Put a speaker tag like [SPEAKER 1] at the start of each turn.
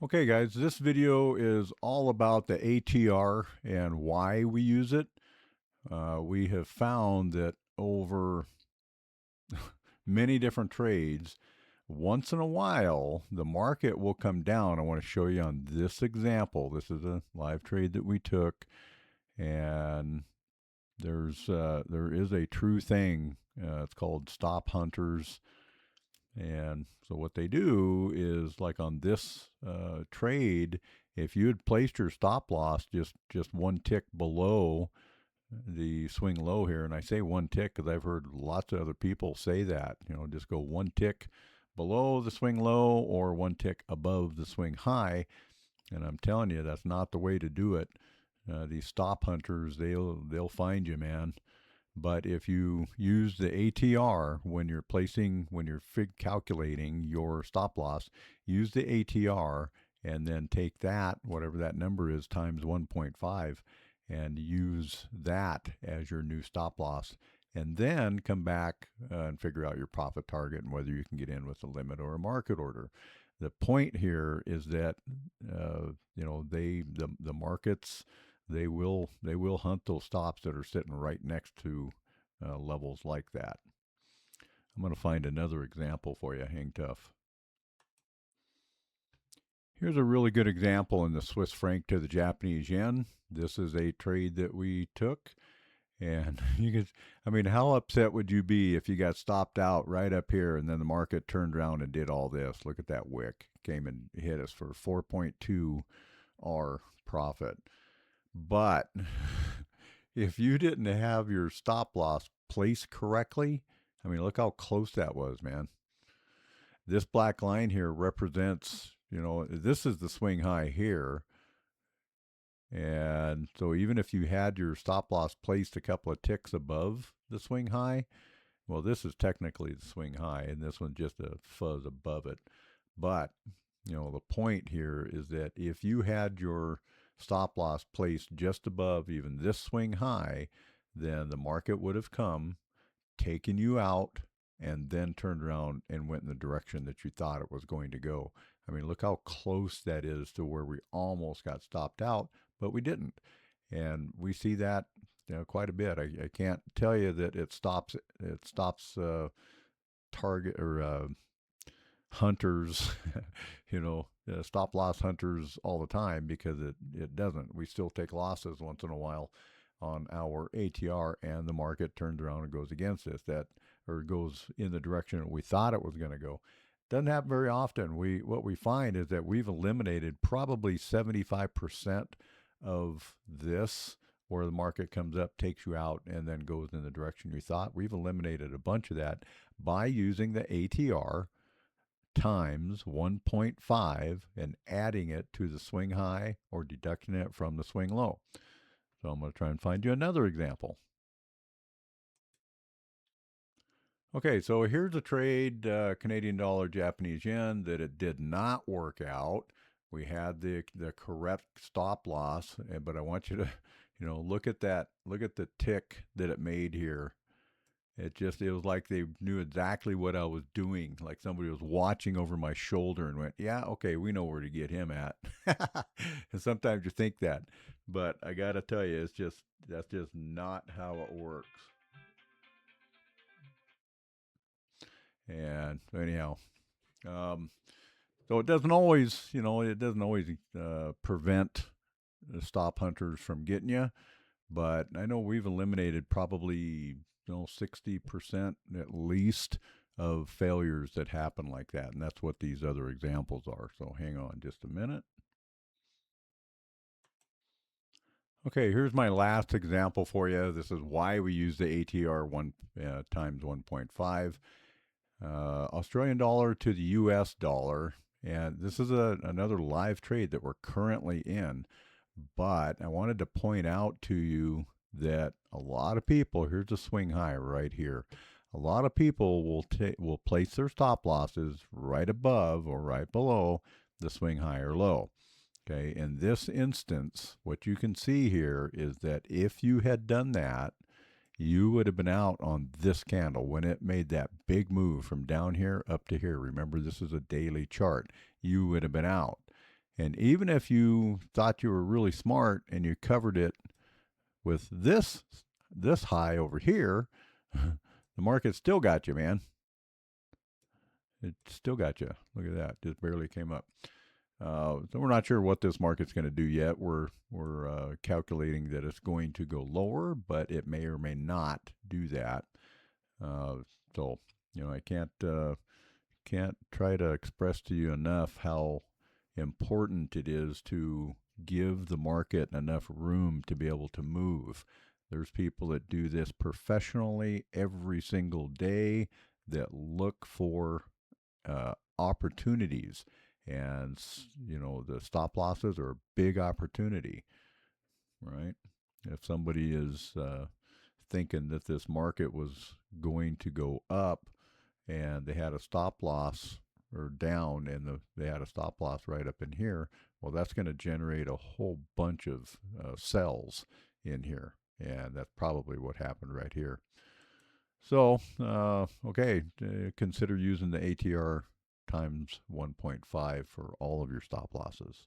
[SPEAKER 1] Okay, guys, this video is all about the ATR and why we use it. We have found that over many different trades, once in a while, the market will come down. I want to show you on this example. This is a live trade that we took, and there is a true thing. It's called stop hunters. And so what they do is, like on this trade, if you had placed your stop loss just one tick below the swing low here, and I say one tick because I've heard lots of other people say that, just go one tick below the swing low or one tick above the swing high. And I'm telling you, that's not the way to do it. These stop hunters, they'll find you, man. But if you use the ATR when you're calculating your stop loss, use the ATR and then take that, whatever that number is, times 1.5, and use that as your new stop loss. And then come back and figure out your profit target and whether you can get in with a limit or a market order. The point here is that the markets, they will hunt those stops that are sitting right next to levels like that. I'm going to find another example for you. Hang tough. Here's a really good example in the Swiss franc to the Japanese yen. This is a trade that we took. And how upset would you be if you got stopped out right up here and then the market turned around and did all this? Look at that wick. Came and hit us for 4.2 R profit. But if you didn't have your stop loss placed correctly, look how close that was, man. This black line here represents, this is the swing high here. And so even if you had your stop loss placed a couple of ticks above the swing high, well, this is technically the swing high, and this one's just a fuzz above it. But, the point here is that if you had your stop loss placed just above even this swing high, then the market would have come, taken you out, and then turned around and went in the direction that you thought it was going to go. Look how close that is to where we almost got stopped out, but we didn't. And we see that quite a bit. I can't tell you that it stops target or hunters, stop loss hunters all the time, because it doesn't. We still take losses once in a while on our ATR, and the market turns around and goes against us, or goes in the direction that we thought it was going to go. Doesn't happen very often. What we find is that we've eliminated probably 75% of this, where the market comes up, takes you out, and then goes in the direction you thought. We've eliminated a bunch of that by using the ATR times 1.5 and adding it to the swing high or deducting it from the swing low. So I'm going to try and find you another example. Okay, so here's a trade, Canadian dollar, Japanese yen, that it did not work out. We had the correct stop loss, but I want you to, look at that. Look at the tick that it made here. It was like they knew exactly what I was doing. Like somebody was watching over my shoulder and went, yeah, okay, we know where to get him at. And sometimes you think that, but I got to tell you, that's just not how it works. And anyhow, so it doesn't always, prevent the stop hunters from getting you. But I know we've eliminated probably 60% at least of failures that happen like that, and that's what these other examples are. So hang on just a minute. Okay, here's my last example for you. This is why we use the ATR times 1.5. Australian dollar to the US dollar. And this is another live trade that we're currently in. But I wanted to point out to you that a lot of people, here's a swing high right here. A lot of people will place their stop losses right above or right below the swing high or low. Okay, in this instance, what you can see here is that if you had done that, you would have been out on this candle when it made that big move from down here up to here. Remember, this is a daily chart. You would have been out. And even if you thought you were really smart and you covered it with this high over here, the market still got you, man. It still got you. Look at that. Just barely came up. So we're not sure what this market's going to do yet. We're calculating that it's going to go lower, but it may or may not do that. Uh, so I can't try to express to you enough how important it is to give the market enough room to be able to move. There's people that do this professionally every single day that look for opportunities, and the stop losses are a big opportunity, right? If somebody is thinking that this market was going to go up and they had a stop loss or down and they had a stop loss right up in here, well, that's going to generate a whole bunch of sells in here. And that's probably what happened right here. So, okay, consider using the ATR times 1.5 for all of your stop losses.